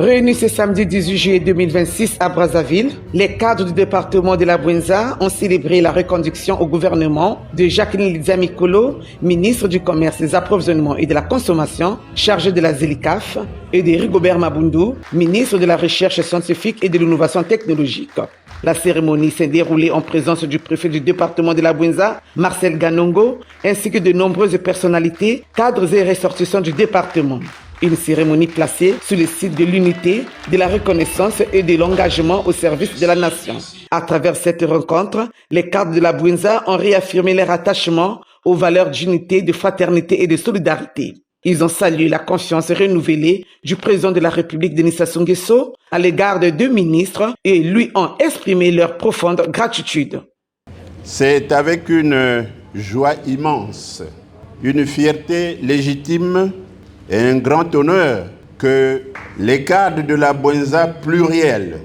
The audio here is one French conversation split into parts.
Réunis ce samedi 18 juillet 2026 à Brazzaville, les cadres du département de la Bouinza ont célébré la reconduction au gouvernement de Jacqueline Lydia Mikolo, ministre du Commerce, des Approvisionnements et de la Consommation, chargée de la ZELICAF, et de Rigobert Mabundu, ministre de la Recherche scientifique et de l'innovation technologique. La cérémonie s'est déroulée en présence du préfet du département de la Bouinza, Marcel Ganongo, ainsi que de nombreuses personnalités, cadres et ressortissants du département. Une cérémonie placée sur le site de l'unité, de la reconnaissance et de l'engagement au service de la nation. À travers cette rencontre, les cadres de la Bouinza ont réaffirmé leur attachement aux valeurs d'unité, de fraternité et de solidarité. Ils ont salué la confiance renouvelée du président de la République, Denis Sassou Nguesso, à l'égard des deux ministres et lui ont exprimé leur profonde gratitude. C'est avec une joie immense, une fierté légitime et un grand honneur que les cadres de la Bouinza plurielle,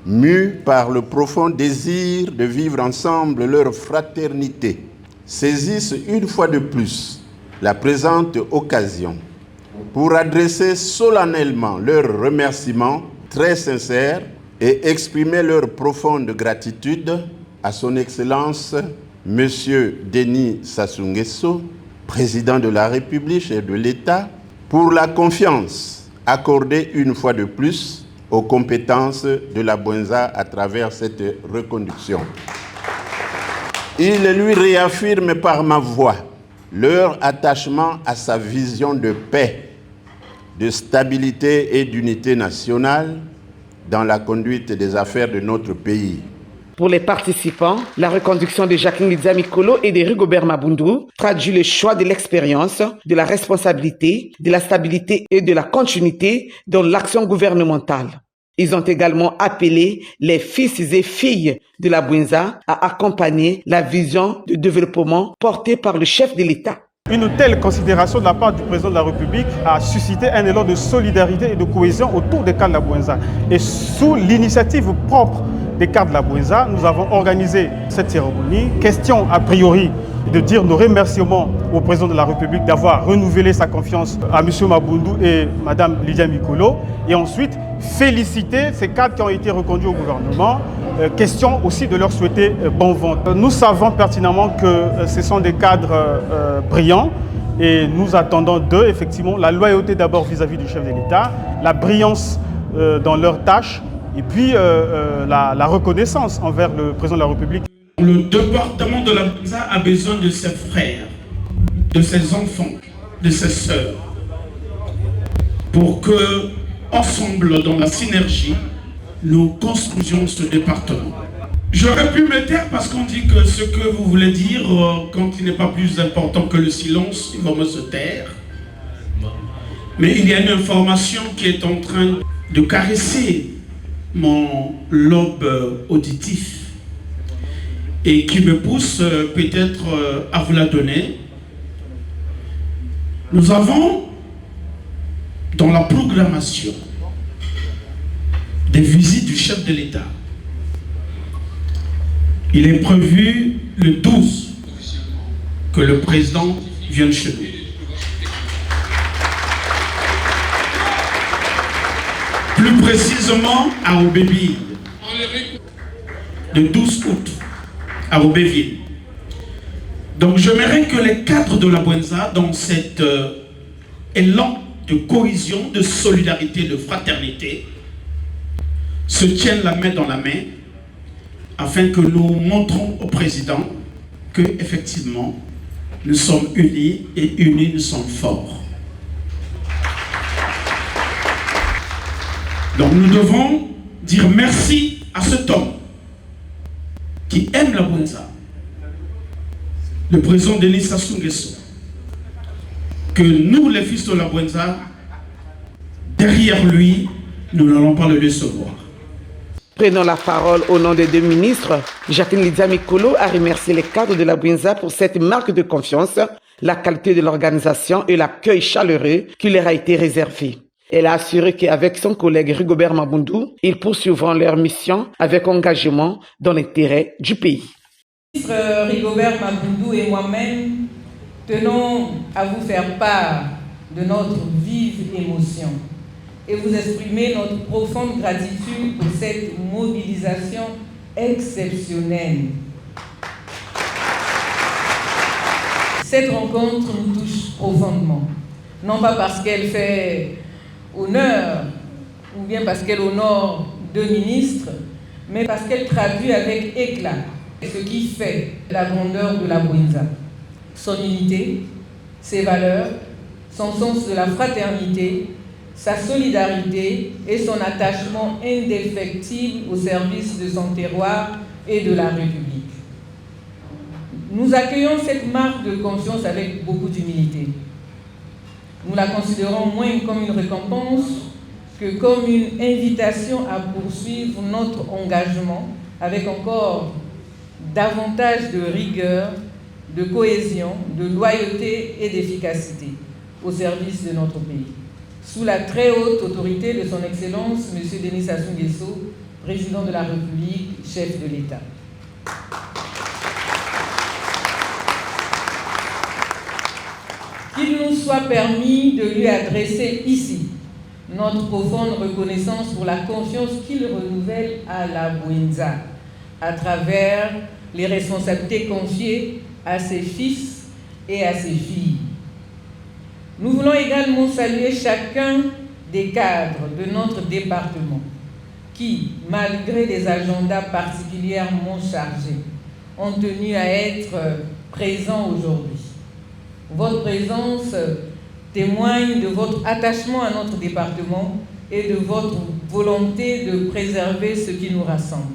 mus par le profond désir de vivre ensemble leur fraternité, saisissent une fois de plus la présente occasion pour adresser solennellement leurs remerciements très sincères et exprimer leur profonde gratitude à son Excellence M. Denis Sassou Nguesso, président de la République, chef de l'État, pour la confiance accordée une fois de plus aux compétences de la Bouinza à travers cette reconduction. Il lui réaffirme par ma voix leur attachement à sa vision de paix, de stabilité et d'unité nationale dans la conduite des affaires de notre pays. Pour les participants, la reconduction de Jacqueline Lydia Mikolo et de Rigobert Mabundu traduit le choix de l'expérience, de la responsabilité, de la stabilité et de la continuité dans l'action gouvernementale. Ils ont également appelé les fils et filles de la Bouinza à accompagner la vision de développement portée par le chef de l'État. Une telle considération de la part du président de la République a suscité un élan de solidarité et de cohésion autour des cadres de la Bouinza. Et sous l'initiative propre des cadres de la Bouinza, nous avons organisé cette cérémonie. Question a priori de dire nos remerciements au président de la République d'avoir renouvelé sa confiance à M. Mabundu et Mme Lydia Mikolo. Et ensuite, féliciter ces cadres qui ont été reconduits au gouvernement. Question aussi de leur souhaiter bon vent. Nous savons pertinemment que ce sont des cadres brillants et nous attendons d'eux effectivement la loyauté d'abord vis-à-vis du chef de l'État, la brillance dans leurs tâches et puis la reconnaissance envers le président de la République. Le département de la Bouinza a besoin de ses frères, de ses enfants, de ses sœurs, pour que, ensemble, dans la synergie, nous construisions ce département. J'aurais pu me taire parce qu'on dit que ce que vous voulez dire, quand il n'est pas plus important que le silence, il va me se taire. Mais il y a une information qui est en train de caresser mon lobe auditif et qui me pousse peut-être à vous la donner. Nous avons dans la programmation des visites du chef de l'État. Il est prévu le 12 que le président vienne chez nous. Plus précisément à Aubéville, le 12 août à Aubéville. Donc j'aimerais que les cadres de la Bouinza, dans cet élan de cohésion, de solidarité, de fraternité, se tiennent la main dans la main afin que nous montrons au président que effectivement nous sommes unis et unis nous sommes forts. Donc nous devons dire merci à cet homme qui aime la Bouinza, le président Denis Sassou Nguesso, que nous les fils de la Bouinza, derrière lui, nous n'allons pas le décevoir. Prenant la parole au nom des deux ministres, Jacqueline Lydia Mikolo a remercié les cadres de la Bouinza pour cette marque de confiance, la qualité de l'organisation et l'accueil chaleureux qui leur a été réservé. Elle a assuré qu'avec son collègue Rigobert Mabundu, ils poursuivront leur mission avec engagement dans l'intérêt du pays. Ministre Rigobert Mabundu et moi-même tenons à vous faire part de notre vive émotion et vous exprimer notre profonde gratitude pour cette mobilisation exceptionnelle. Cette rencontre nous touche profondément, non pas parce qu'elle fait honneur ou bien parce qu'elle honore deux ministres, mais parce qu'elle traduit avec éclat ce qui fait la grandeur de la Bwinza. Son unité, ses valeurs, son sens de la fraternité, sa solidarité et son attachement indéfectible au service de son terroir et de la République. Nous accueillons cette marque de confiance avec beaucoup d'humilité. Nous la considérons moins comme une récompense que comme une invitation à poursuivre notre engagement avec encore davantage de rigueur, de cohésion, de loyauté et d'efficacité au service de notre pays. Sous la très haute autorité de son Excellence, M. Denis Sassou Nguesso, Président de la République, chef de l'État. Qu'il nous soit permis de lui adresser ici notre profonde reconnaissance pour la confiance qu'il renouvelle à la Bwinza à travers les responsabilités confiées à ses fils et à ses filles. Nous voulons également saluer chacun des cadres de notre département qui, malgré des agendas particulièrement chargés, ont tenu à être présents aujourd'hui. Votre présence témoigne de votre attachement à notre département et de votre volonté de préserver ce qui nous rassemble.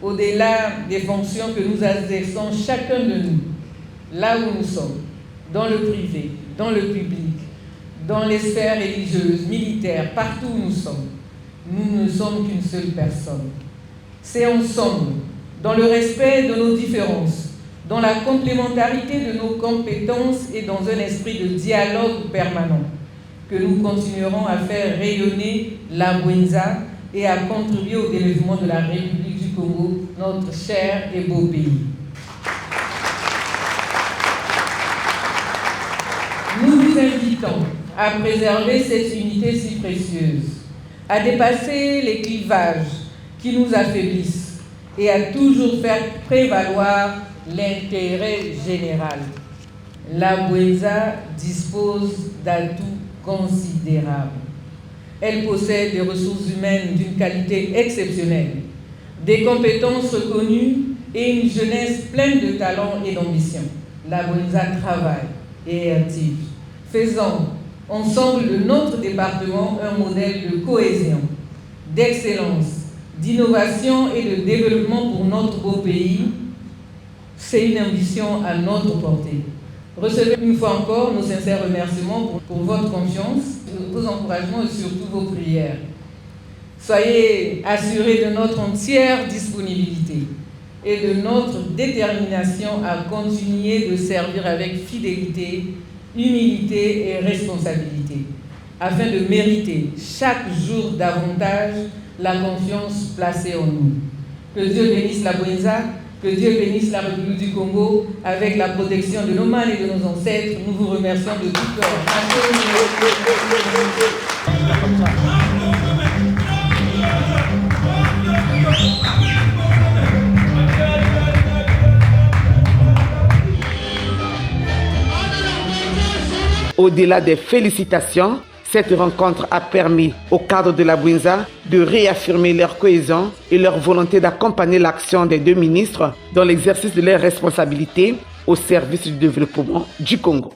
Au-delà des fonctions que nous exerçons chacun de nous, là où nous sommes, dans le privé, dans le public, dans les sphères religieuses, militaires, partout où nous sommes, nous ne sommes qu'une seule personne. C'est ensemble, dans le respect de nos différences, dans la complémentarité de nos compétences et dans un esprit de dialogue permanent, que nous continuerons à faire rayonner la Bwinza et à contribuer au développement de la République du Congo, notre cher et beau pays. Nous vous invitons à préserver cette unité si précieuse, à dépasser les clivages qui nous affaiblissent et à toujours faire prévaloir l'intérêt général. La Bwinza dispose d'atouts considérables. Elle possède des ressources humaines d'une qualité exceptionnelle, des compétences reconnues et une jeunesse pleine de talent et d'ambition. La Bwinza travaille et est active, faisant ensemble de notre département un modèle de cohésion, d'excellence, d'innovation et de développement pour notre beau pays. C'est une ambition à notre portée. Recevez une fois encore nos sincères remerciements pour votre confiance, vos encouragements et surtout vos prières. Soyez assurés de notre entière disponibilité et de notre détermination à continuer de servir avec fidélité, humilité et responsabilité, afin de mériter chaque jour davantage la confiance placée en nous. Que Dieu bénisse la Bwinza, que Dieu bénisse la République du Congo, avec la protection de nos mânes et de nos ancêtres. Nous vous remercions de tout cœur. Au-delà des félicitations, cette rencontre a permis aux cadres de la Bwinza de réaffirmer leur cohésion et leur volonté d'accompagner l'action des deux ministres dans l'exercice de leurs responsabilités au service du développement du Congo.